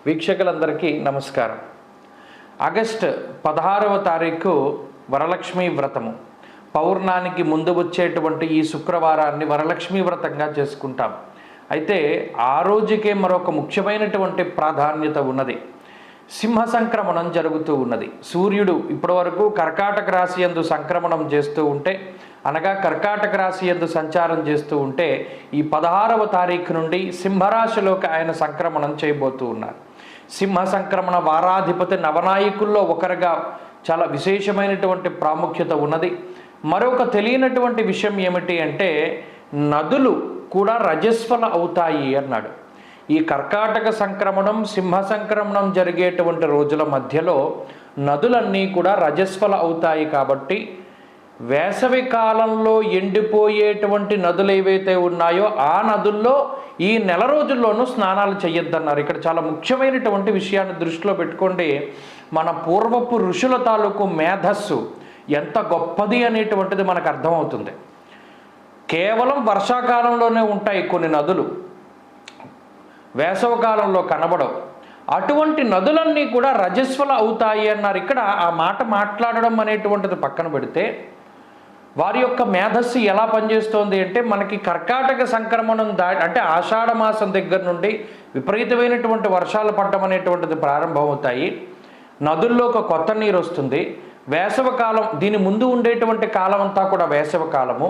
వీక్షకులందరికీ నమస్కారం. ఆగస్టు 16వ తారీఖు వరలక్ష్మీ వ్రతము. పౌర్ణానికి ముందు వచ్చేటువంటి ఈ శుక్రవారాన్ని వరలక్ష్మీ వ్రతంగా చేసుకుంటాం. అయితే ఆ రోజుకే మరొక ముఖ్యమైనటువంటి ప్రాధాన్యత ఉన్నది. సింహ సంక్రమణం జరుగుతూ ఉన్నది. సూర్యుడు ఇప్పటివరకు కర్కాటక రాశి యందు సంక్రమణం చేస్తూ ఉంటే, అనగా కర్కాటక రాశి యందు సంచారం చేస్తూ ఉంటే, ఈ 16వ తారీఖు నుండి సింహరాశిలోకి ఆయన సంక్రమణం చేయబోతూ ఉన్నారు. సింహ సంక్రమణ వారాధిపతి నవనాయకుల్లో ఒకరుగా చాలా విశేషమైనటువంటి ప్రాముఖ్యత ఉన్నది. మరొక తెలియనటువంటి విషయం ఏమిటి అంటే, నదులు కూడా రజస్వల అవుతాయి అన్నాడు. ఈ కర్కాటక సంక్రమణం సింహ సంక్రమణం జరిగేటువంటి రోజుల మధ్యలో నదులన్నీ కూడా రజస్వల అవుతాయి. కాబట్టి వేసవి కాలంలో ఎండిపోయేటువంటి నదులు ఏవైతే ఉన్నాయో ఆ నదుల్లో ఈ నెల రోజుల్లోనూ స్నానాలు చేయొద్దన్నారు. ఇక్కడ చాలా ముఖ్యమైనటువంటి విషయాన్ని దృష్టిలో పెట్టుకోండి. మన పూర్వపు ఋషుల తాలూకు మేధస్సు ఎంత గొప్పది అనేటువంటిది మనకు అర్థమవుతుంది. కేవలం వర్షాకాలంలోనే ఉంటాయి కొన్ని నదులు, వేసవకాలంలో కనబడవు. అటువంటి నదులన్నీ కూడా రజస్వల అవుతాయి అన్నారు. ఇక్కడ ఆ మాట మాట్లాడడం అనేటువంటిది పక్కన పెడితే, వారి యొక్క మేధస్సు ఎలా పనిచేస్తోంది అంటే, మనకి కర్కాటక సంక్రమణం అంటే ఆషాఢ మాసం దగ్గర నుండి విపరీతమైనటువంటి వర్షాలు పడడం అనేటువంటిది ప్రారంభమవుతాయి. నదుల్లో ఒక కొత్త నీరు వస్తుంది. వేసవకాలం, దీని ముందు ఉండేటువంటి కాలం అంతా కూడా వేసవకాలము.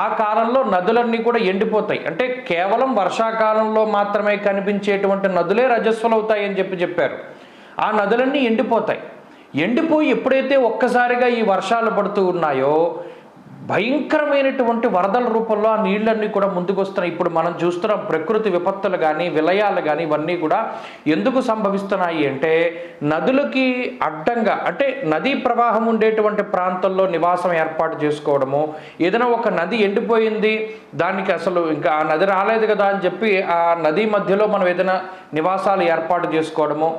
ఆ కాలంలో నదులన్నీ కూడా ఎండిపోతాయి. అంటే కేవలం వర్షాకాలంలో మాత్రమే కనిపించేటువంటి నదులే రజస్వలు అవుతాయి అని చెప్పారు. ఆ నదులన్నీ ఎండిపోతాయి. ఎండిపోయి ఎప్పుడైతే ఒక్కసారిగా ఈ వర్షాలు పడుతూ ఉన్నాయో, భయంకరమైనటువంటి వరదల రూపంలో ఆ నీళ్ళన్నీ కూడా ముందుకు వస్తున్నాయి. ఇప్పుడు మనం చూస్తున్నాం ప్రకృతి విపత్తులు కానీ విలయాలు కానీ ఇవన్నీ కూడా ఎందుకు సంభవిస్తున్నాయి అంటే, నదులకి అడ్డంగా, అంటే నదీ ప్రవాహం ఉండేటువంటి ప్రాంతంలో నివాసం ఏర్పాటు చేసుకోవడము, ఏదైనా ఒక నది ఎండిపోయింది, దానికి అసలు ఇంకా ఆ నది రాలేదు కదా అని చెప్పి ఆ నదీ మధ్యలో మనం ఏదైనా నివాసాలు ఏర్పాటు చేసుకోవడము,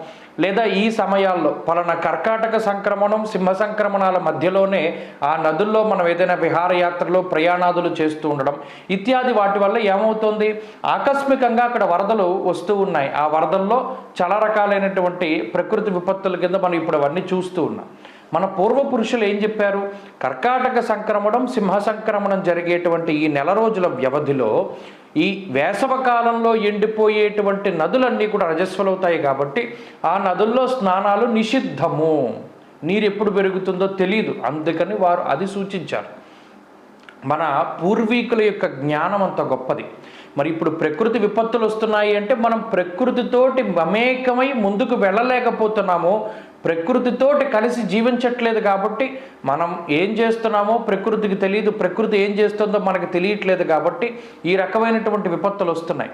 లేదా ఈ సమయాల్లో పలానా కర్కాటక సంక్రమణం సింహ సంక్రమణాల మధ్యలోనే ఆ నదుల్లో మనం ఏదైనా విహారయాత్రలు ప్రయాణాదులు చేస్తూ ఉండడం ఇత్యాది వాటి వల్ల ఏమవుతుంది, ఆకస్మికంగా అక్కడ వరదలు వస్తూ ఉన్నాయి. ఆ వరదల్లో చాలా రకాలైనటువంటి ప్రకృతి విపత్తుల కింద మనం ఇప్పుడు అవన్నీ చూస్తూ ఉన్నాం. మన పూర్వపురుషులు ఏం చెప్పారు, కర్కాటక సంక్రమణం సింహ సంక్రమణం జరిగేటువంటి ఈ నెల రోజుల వ్యవధిలో ఈ వేసవ కాలంలో ఎండిపోయేటువంటి నదులన్నీ కూడా రజస్వలవుతాయి. కాబట్టి ఆ నదుల్లో స్నానాలు నిషిద్ధము. నీరు ఎప్పుడు పెరుగుతుందో తెలియదు, అందుకని వారు అది సూచించారు. మన పూర్వీకుల యొక్క జ్ఞానం అంత గొప్పది. మరి ఇప్పుడు ప్రకృతి విపత్తులు వస్తున్నాయి అంటే మనం ప్రకృతితోటి మమేకమై ముందుకు వెళ్ళలేకపోతున్నాము, ప్రకృతితోటి కలిసి జీవించట్లేదు. కాబట్టి మనం ఏం చేస్తున్నామో ప్రకృతికి తెలియదు, ప్రకృతి ఏం చేస్తుందో మనకు తెలియట్లేదు. కాబట్టి ఈ రకమైనటువంటి విపత్తులు వస్తున్నాయి.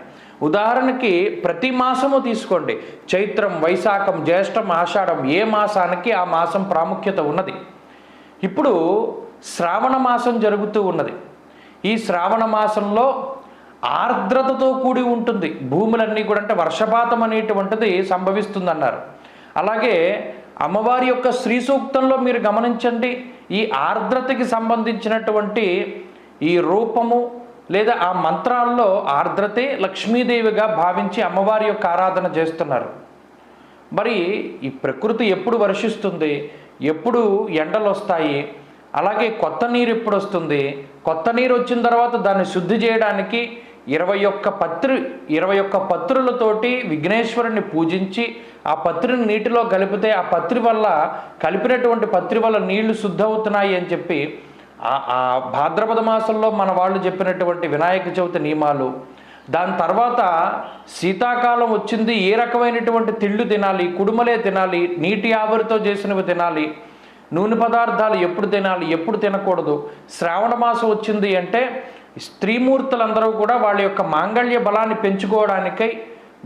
ఉదాహరణకి ప్రతి మాసము తీసుకోండి, చైత్రం, వైశాఖం, జ్యేష్టం, ఆషాఢం, ఏ మాసానికి ఆ మాసం ప్రాముఖ్యత ఉన్నది. ఇప్పుడు శ్రావణ మాసం జరుగుతూ ఉన్నది. ఈ శ్రావణ మాసంలో ఆర్ద్రతతో కూడి ఉంటుంది భూములన్నీ కూడా, అంటే వర్షపాతం అనేటువంటిది సంభవిస్తుందన్నారు. అలాగే అమ్మవారి యొక్క శ్రీ సూక్తంలో మీరు గమనించండి, ఈ ఆర్ద్రతకి సంబంధించినటువంటి ఈ రూపము లేదా ఆ మంత్రాల్లో ఆర్ద్రతే లక్ష్మీదేవిగా భావించి అమ్మవారి యొక్క ఆరాధన చేస్తున్నారు. మరి ఈ ప్రకృతి ఎప్పుడు వర్షిస్తుంది, ఎప్పుడు ఎండలు వస్తాయి, అలాగే కొత్త నీరు ఎప్పుడు వస్తుంది, కొత్త నీరు వచ్చిన తర్వాత దాన్ని శుద్ధి చేయడానికి 21 పత్రులతోటి విఘ్నేశ్వరుని పూజించి ఆ పత్రిని నీటిలో కలిపితే ఆ పత్రి వల్ల, కలిపినటువంటి పత్రి వల్ల నీళ్లు శుద్ధవుతున్నాయి అని చెప్పి ఆ భాద్రపద మాసంలో మన వాళ్ళు చెప్పినటువంటి వినాయక చవితి నియమాలు. దాని తర్వాత శీతాకాలం వచ్చింది, ఏ రకమైనటువంటి తిళ్ళు తినాలి, కుడుమలే తినాలి, నీటి ఆవిరితో చేసినవి తినాలి, నూనె పదార్థాలు ఎప్పుడు తినాలి, ఎప్పుడు తినకూడదు. శ్రావణ మాసం వచ్చింది అంటే స్త్రీమూర్తులందరూ కూడా వాళ్ళ యొక్క మాంగళ్య బలాన్ని పెంచుకోవడానికై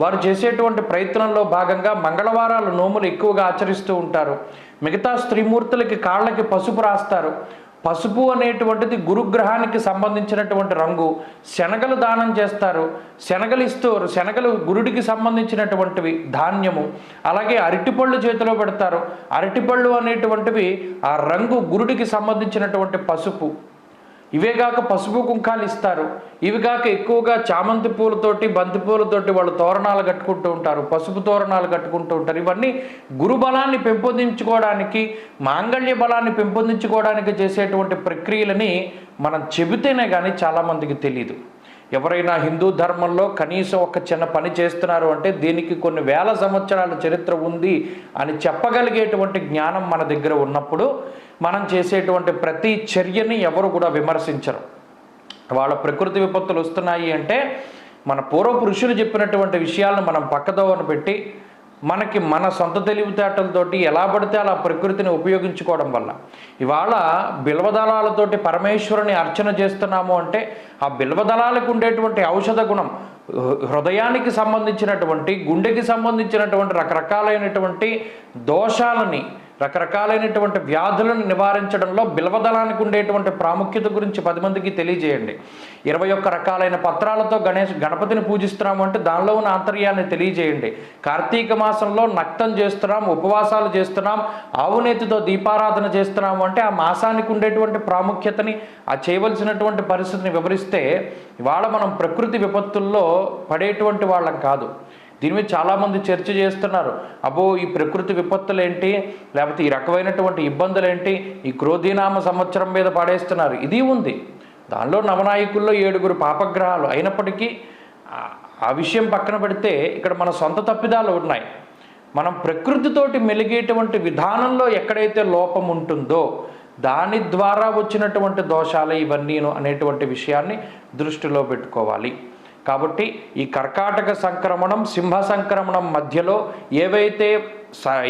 వారు చేసేటువంటి ప్రయత్నంలో భాగంగా మంగళవారాలు నోములు ఎక్కువగా ఆచరిస్తూ ఉంటారు. మిగతా స్త్రీమూర్తులకి కాళ్ళకి పసుపు రాస్తారు. పసుపు అనేటువంటిది గురుగ్రహానికి సంబంధించినటువంటి రంగు. శనగలు దానం చేస్తారు, శనగలు ఇస్తారు, శనగలు గురుడికి సంబంధించినటువంటివి ధాన్యము. అలాగే అరటిపళ్ళు చేతిలో పెడతారు, అరటిపళ్ళు అనేటువంటివి ఆ రంగు గురుడికి సంబంధించినటువంటి పసుపు. ఇవే కాక పసుపు కుంకాలు ఇస్తారు. ఇవి కాక ఎక్కువగా చామంతి పూలతోటి బంతి పూలతోటి వాళ్ళు తోరణాలు కట్టుకుంటూ ఉంటారు, పసుపు తోరణాలు కట్టుకుంటూ ఉంటారు. ఇవన్నీ గురు బలాన్ని పెంపొందించుకోవడానికి, మాంగళ్య బలాన్ని పెంపొందించుకోవడానికి చేసేటువంటి ప్రక్రియలని మనం చెబితేనే కానీ చాలామందికి తెలియదు. ఎవరైనా హిందూ ధర్మంలో కనీసం ఒక చిన్న పని చేస్తున్నారు అంటే దీనికి కొన్ని వేల సంవత్సరాల చరిత్ర ఉంది అని చెప్పగలిగేటువంటి జ్ఞానం మన దగ్గర ఉన్నప్పుడు మనం చేసేటువంటి ప్రతి చర్యని ఎవరు కూడా విమర్శించరు. వాళ్ళ ప్రకృతి విపత్తులు వస్తున్నాయి అంటే మన పూర్వపురుషులు చెప్పినటువంటి విషయాలను మనం పక్కదోవన పెట్టి మనకి మన సొంత తెలివితేటలతోటి ఎలా పడితే అలా ప్రకృతిని ఉపయోగించుకోవడం వల్ల ఇవాళ బిల్వదళాలతోటి పరమేశ్వరుని అర్చన చేస్తున్నాము అంటే ఆ బిల్వదళాలకు ఉండేటువంటి ఔషధ గుణం హృదయానికి సంబంధించినటువంటి, గుండెకి సంబంధించినటువంటి రకరకాలైనటువంటి దోషాలని, రకరకాలైనటువంటి వ్యాధులను నివారించడంలో బిల్వదళానికి ఉండేటువంటి ప్రాముఖ్యత గురించి 10 మందికి తెలియజేయండి. 21 రకాలైన పత్రాలతో గణపతిని పూజిస్తున్నాము అంటే దానిలో ఉన్న ఆంతర్యాన్ని తెలియజేయండి. కార్తీక మాసంలో నక్తం చేస్తున్నాం, ఉపవాసాలు చేస్తున్నాం, ఆవునేతితో దీపారాధన చేస్తున్నాము అంటే ఆ మాసానికి ఉండేటువంటి ప్రాముఖ్యతని, ఆ చేయవలసినటువంటి పరిస్థితిని వివరిస్తే ఇవాళ మనం ప్రకృతి విపత్తుల్లో పడేటువంటి వాళ్ళం కాదు. దీని మీద చాలామంది చర్చ చేస్తున్నారు. అబ్బో ఈ ప్రకృతి విపత్తులు ఏంటి, లేకపోతే ఈ రకమైనటువంటి ఇబ్బందులు ఏంటి, ఈ క్రోధీనామ సంవత్సరం మీద పడేస్తున్నారు. ఇది ఉంది. దానిలో నవనాయకుల్లో 7 పాపగ్రహాలు అయినప్పటికీ ఆ విషయం పక్కన పెడితే ఇక్కడ మన సొంత తప్పిదాలు ఉన్నాయి. మనం ప్రకృతితోటి మెలిగేటువంటి విధానంలో ఎక్కడైతే లోపం ఉంటుందో దాని ద్వారా వచ్చినటువంటి దోషాలు ఇవన్నీను అనేటువంటి విషయాన్ని దృష్టిలో పెట్టుకోవాలి. కాబట్టి ఈ కర్కాటక సంక్రమణం, సింహ సంక్రమణం మధ్యలో ఏవైతే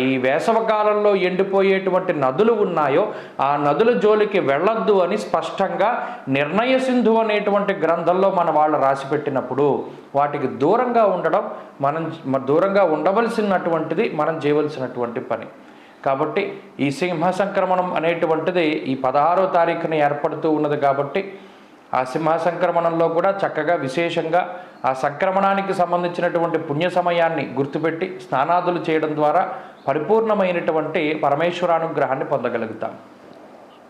ఈ వేసవకాలంలో ఎండిపోయేటువంటి నదులు ఉన్నాయో ఆ నదుల జోలికి వెళ్ళొద్దు అని స్పష్టంగా నిర్ణయ సింధు అనేటువంటి గ్రంథంలో మన వాళ్ళు రాసిపెట్టినప్పుడు వాటికి దూరంగా ఉండడం, మనం దూరంగా ఉండవలసినటువంటిది మనం చేయవలసినటువంటి పని. కాబట్టి ఈ సింహ సంక్రమణం అనేటువంటిది ఈ 16వ తారీఖున ఏర్పడుతూ ఉన్నది. కాబట్టి ఆ సింహ సంక్రమణంలో కూడా చక్కగా విశేషంగా ఆ సంక్రమణానికి సంబంధించినటువంటి పుణ్య సమయాన్ని గుర్తుపెట్టి స్నానాదులు చేయడం ద్వారా పరిపూర్ణమైనటువంటి పరమేశ్వరానుగ్రహాన్ని పొందగలుగుతాం.